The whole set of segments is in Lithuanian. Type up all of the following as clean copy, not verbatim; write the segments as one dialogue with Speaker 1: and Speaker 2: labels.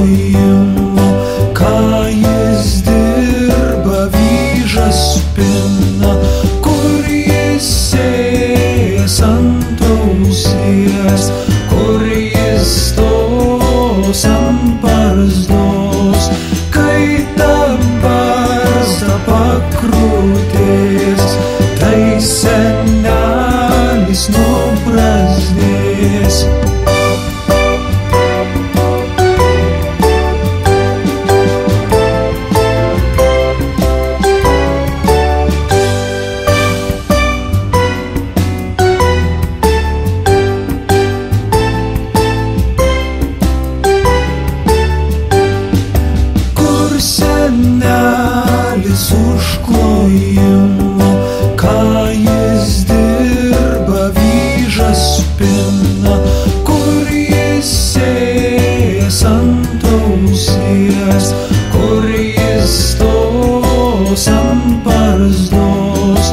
Speaker 1: užklojimo, ką jis dirba, vyžas pina, kur jis sės ant ausies, kur jis stos ant barzdos, kai ta barzda pakrutės, tai senelis nubrazdės. Senelis užklojimo, ką jis dirba, vyžas pina, kur jis sės ant ausies, kur jis stos ant barzdos,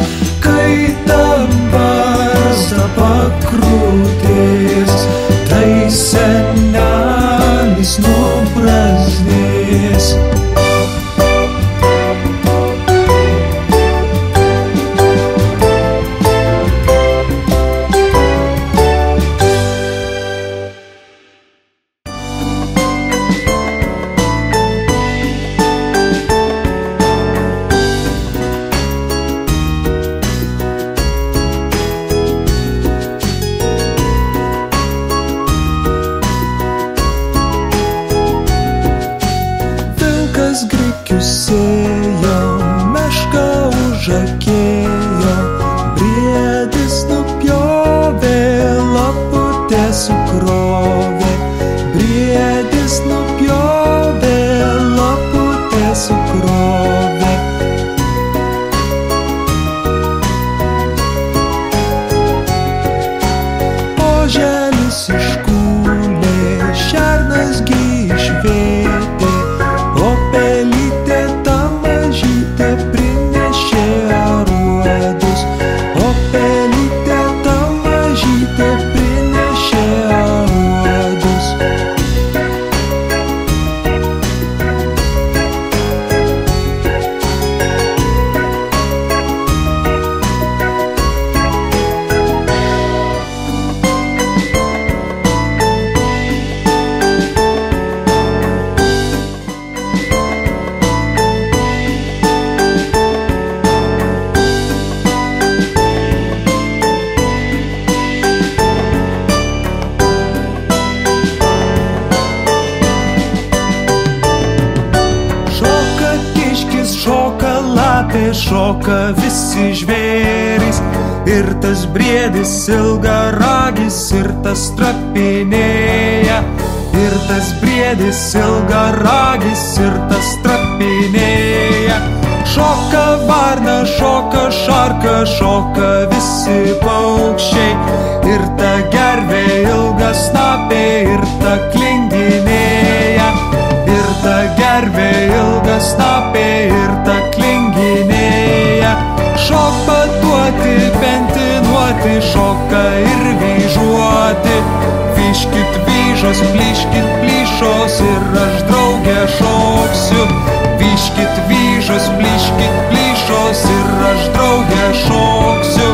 Speaker 1: kai ta barzda pakrutės, tai senelis nubrazdės. Grikius sėjo, meška užakėjo, briedis nupjovė, laputę sukrovė, briedis nupjovė, laputę sukrovė. Oželis iškūlė, šernas gi išvėtė, o pelytė ta mažytė prinešė aruodus, o pelytė ta mažytė prinešė aruodus. Šoka lapė, šoka visi žvėrys, ir tas briedis ilgaragis, ir tas trapinėja, ir tas briedis ilgaragis, ir tas trapinėja. Šoka varna, šoka šarka, šoka visi paukščiai, ir ta gervė ilgasnapė, ir ta klinginėja, ir ta gervė ilgasnapė, ir ta klinginėja. Šoka duoti, bentinuoti, šoka ir vyžuoti. Vyškit vyžos, plyškit plyšos, ir aš draugė šoksiu. Vyškit vyžos, plyškit plyšos, ir aš draugė šoksiu.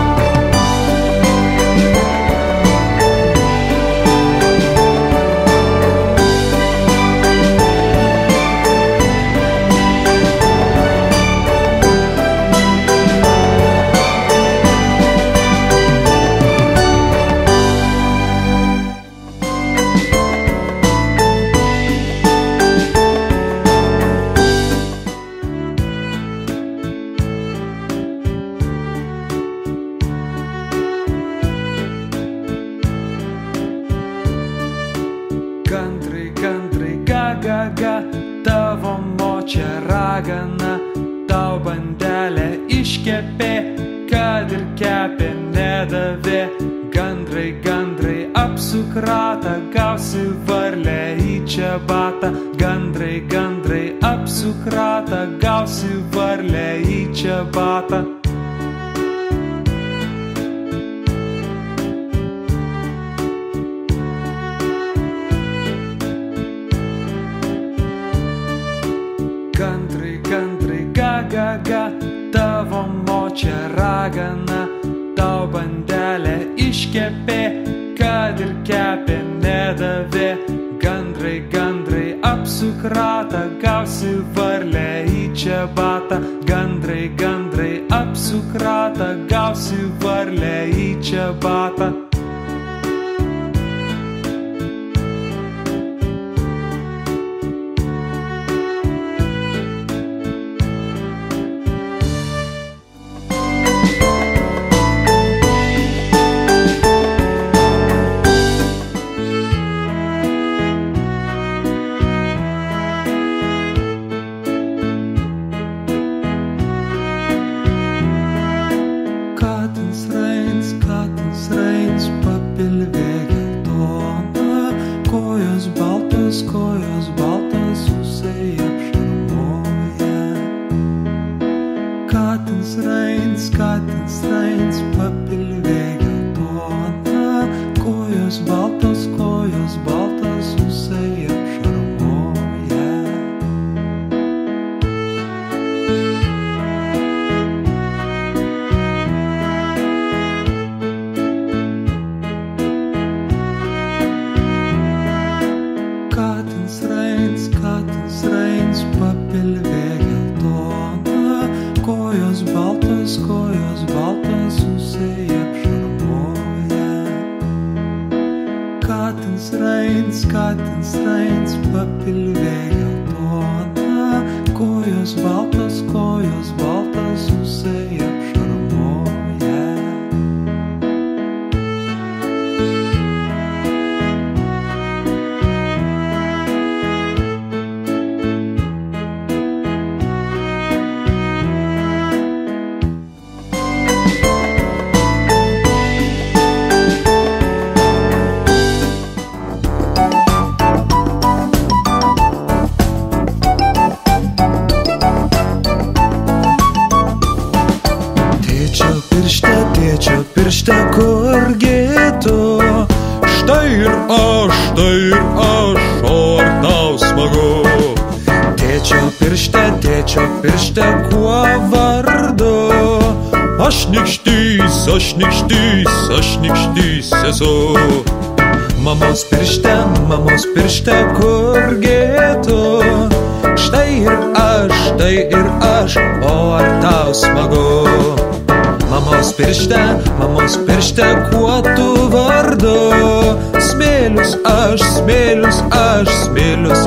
Speaker 1: Gandrai, gandrai, ga, ga, ga, tavo močia ragana, tau bandelę iškepė, kad ir kepė nedavė. Gandrai, gandrai, apsuk ratą, gausi varlę į čiabatą. Gandrai, gandrai, apsuk ratą, gausi varlę į čiabatą. tau bandelę iškepė, kad ir kepė nedavė. Gandrai, gandrai apsuk ratą, gausi varlę į čiabatą. Gandrai, gandrai apsuk ratą, gausi varlę į čiabatą. Katins Rains, papilvė geltona, kojos baltos, ūsai apšarmoja. Katins Rains, papilvė geltona, kojos baltos, ūsai apšarmoja. Katins Rains, papilvė geltona, kojos baltos, ūsai apšarmoja. Katins Rains, papilvė geltona, kojos baltos, ūsai apšarmoja. Tėčio piršte kurgi tu? Štai ir aš, o ar tau smagu? Tėčio piršte kuo vardu? Aš nykštys esu. Mamos piršte kurgi tu? Štai ir aš, o ar tau smagu? Mamos piršte kuo tu vardu? Smėlius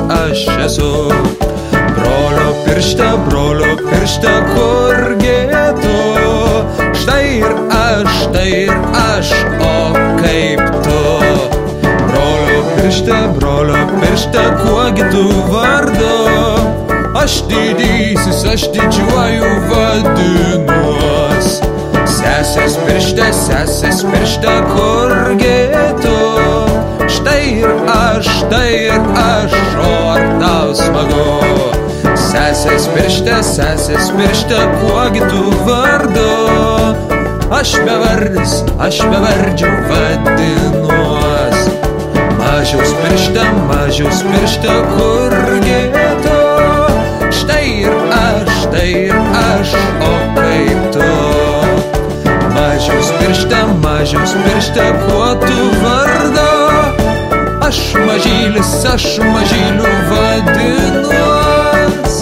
Speaker 1: aš esu. Brolio piršte kurgi tu? Štai ir aš, o kaip tu? Brolio piršte kuogi tu vardu? Aš didysis, aš didžiuoju vadinuos. Sesės piršte kurgi tu? Štai ir aš, o ar tau smagu? Sesės piršte kuogi tu vardu? Aš bevardžiu vadinuos. Mažiaus piršte kurgi tu? Štai ir aš, o kaip tu? Mažiaus piršte kuo tu vardu? Aš mažyliu vadinuos.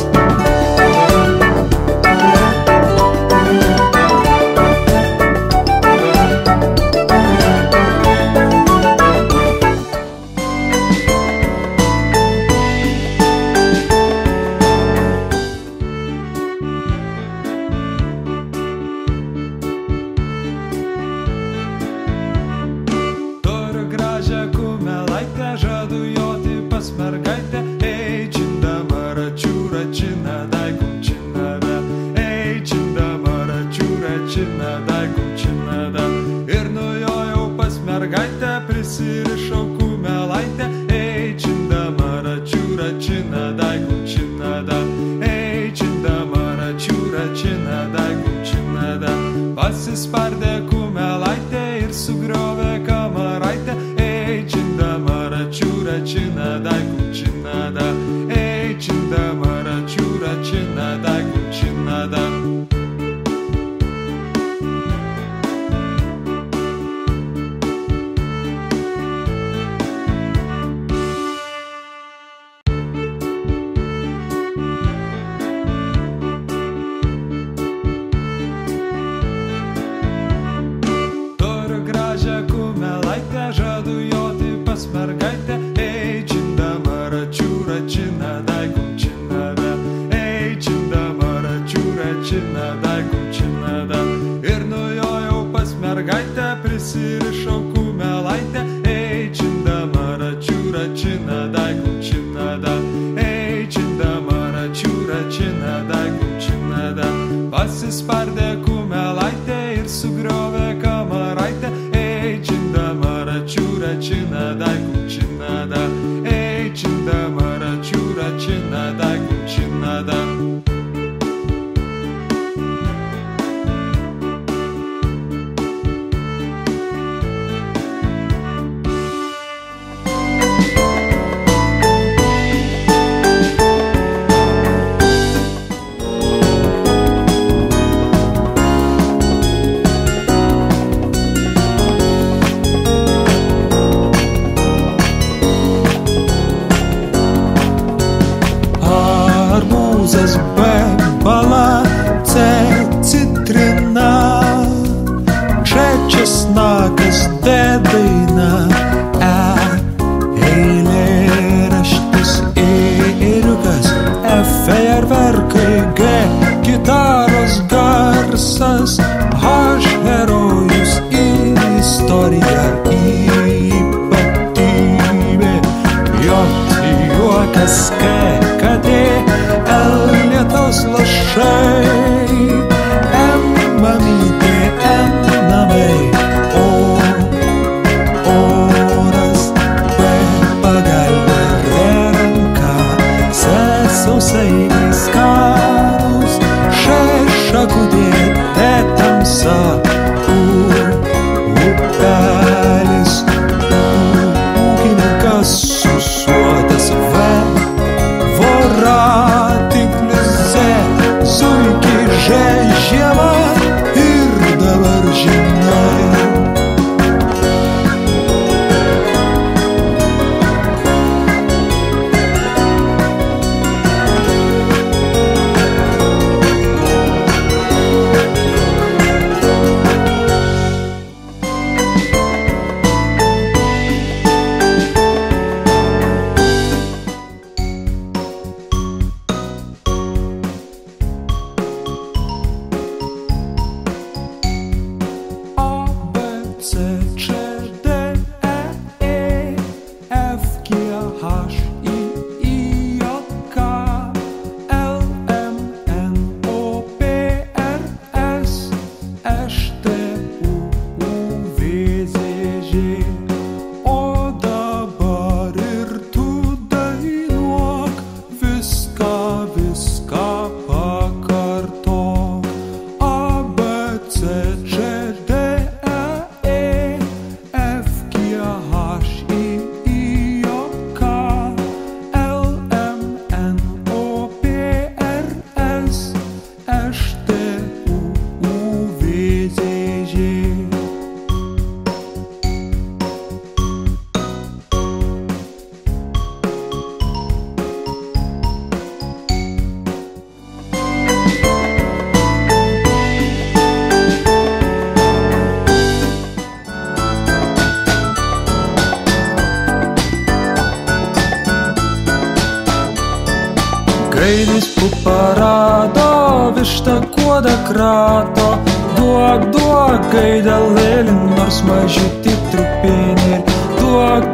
Speaker 1: Žadu joti pas mergaitę, ei čindama račiūra činadai kumčinada, ei čindama račiūra činadai kumčinada. Ir nujojau pas mergaitę, prisirišau kumelaitę, ei čindama račiūra činadai kumčinada, ei čindama račiūra činadai kumčinada. Pasispardė kumelaitė ir sugriovė kamaraitę, ei čindama račiūra činadai kumčinada, ei čindama račiūra činadai kumčinada. mergaitę prisirišau kumelaitę, ei čindama račiūra činada, kumčinada, ei čindama račiūra činada, kumčinada. Pasispardė kumelaitė ir sugriovė kamaraitę, ei čindama račiūra činada, kumčinada, ei čindama račiūra činada, kumčinada.
Speaker 2: Arbūzas B, bala, C, citrina, Č, česnakas, D, daina, E, eilėraštis, ėriukas, F, fejerverkai, G, gitaros garsas, H, herojus ir istorija, ypatybė, J, juokas, K, katė, L, lietaus lašai, M, mamytė, N, namai, O, oras, P, pagalbė, R, ranka, S, sausainiai skanūs, Š, šakutė, T, tamsa, U, upelis, ūkininkas susuotas, V, voratiklis, Z, zuikį, Ž, žiema ir dabar žinai. Gaidys puparado, višta kuodą krato, duok gaidelėlį, nors mažytį trupinį. Duok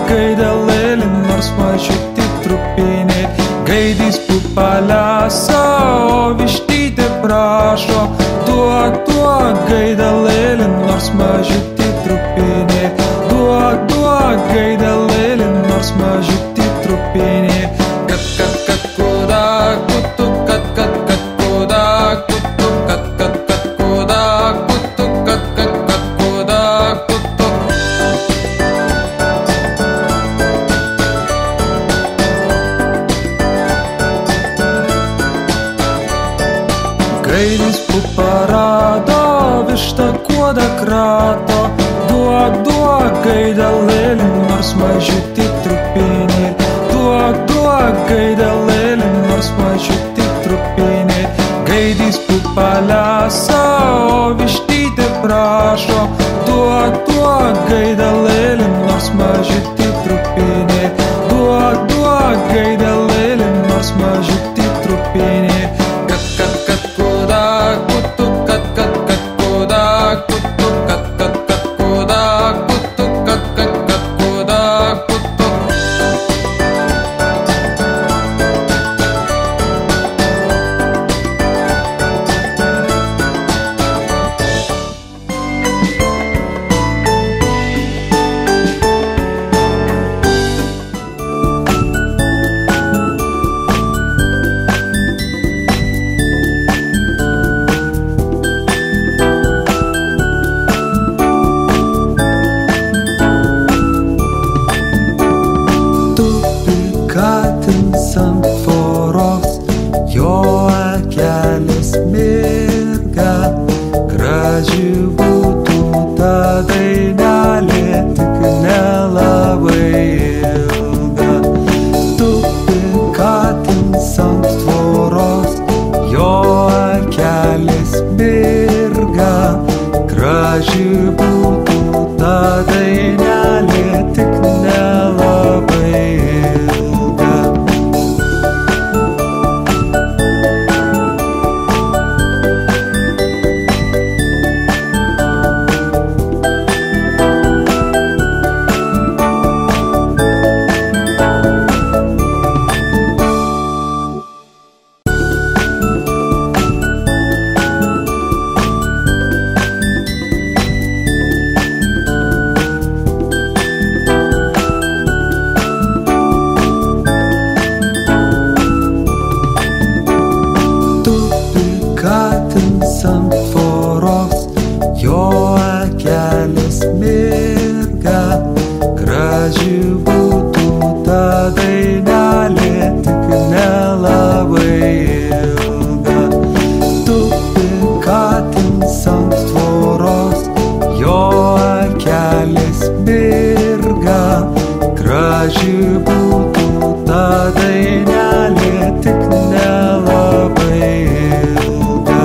Speaker 2: gaidelėlį, nors mažytį trupinį. Gaidys pupalesa, o vištytė prašo, duok gaidelėlį, nors mažytį trupinį. Duok gaidelėlį, nors mažytį trupinį. Kad kuda, kutu, kad kuda, kutu, kad kuda, kutu, kad kuda, kutu. Gaidys puparado, višta kuodą krato, duok gaidelėlį, nors mažytį trupinį. Duok gaidelėlį, nors mažytį trupinį. Gaidys pupalesa, o vištytė prašo, duok gaidelėlį, nors mažytį trupinį. Duok gaidelėlį, nors mažytį trupinį. Kad kuda, kutu, kad kuda, kutu, kad dainelė tik nelabai ilga. Tupi katinas ant tvoros, jo akelės mirga. Graži būtų ta dainelė tik nelabai ilga. Katinas ant tvoros, jo akelės mirga. Graži būtų ta dainelė tik nelabai ilga. Tupi katinas ant tvoros, jo akelės mirga. Graži būtų ta dainelė tik nelabai ilga.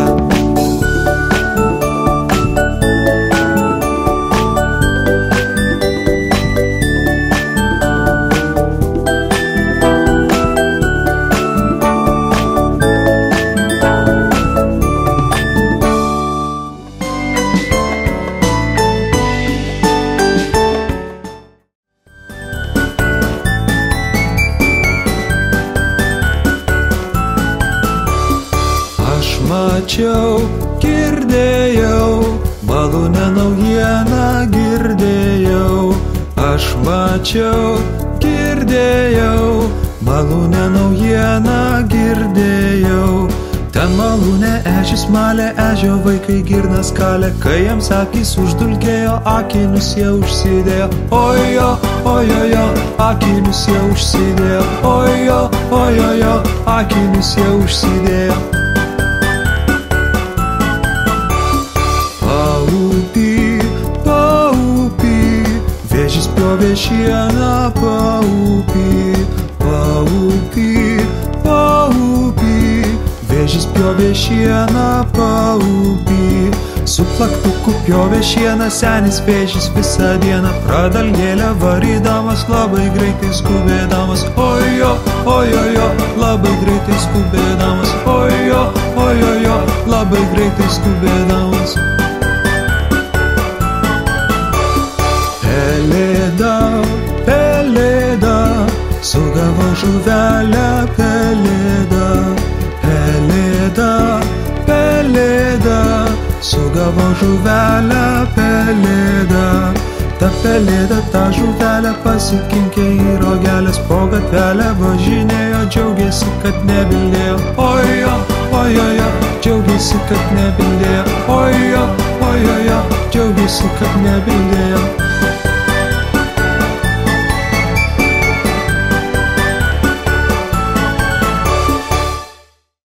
Speaker 2: Aš mačiau, girdėjau, malonią naujieną girdėjau. Aš mačiau, girdėjau, malonią naujieną girdėjau. Ten malūne ežis malė, ežio vaikai girnas kalė. Kai jiems akys uždulkėjo, akinius jie užsidėjo. Ojo, ojojo, akinius jie užsidėjo. Ojo, ojojo, akinius jie užsidėjo. Paupį, vėžys pjovė šieną paupį. Paupį, vėžys pjovė šieną paupį. Su plaktuku pjovė šieną senis vėžys visą dieną. Pradalgėlę varydamas, labai greitai skubėdamas. Ojo, ojojo, labai greitai skubėdamas. Ojo, ojojo, labai greitai skubėdamas. Pelėda, pelėda, sugavo žuvelę pelėda. Pelėda, pelėda, sugavo žuvelę pelėda. Ta pelėda tą žuvelę pasikinkė į rogelės, po gatvelę važinėjo, džiaugėsi, kad nebildėjo. Ojo, ojojo, džiaugėsi, kad nebildėjo. Ojo, ojojo, džiaugėsi, kad nebildėjo.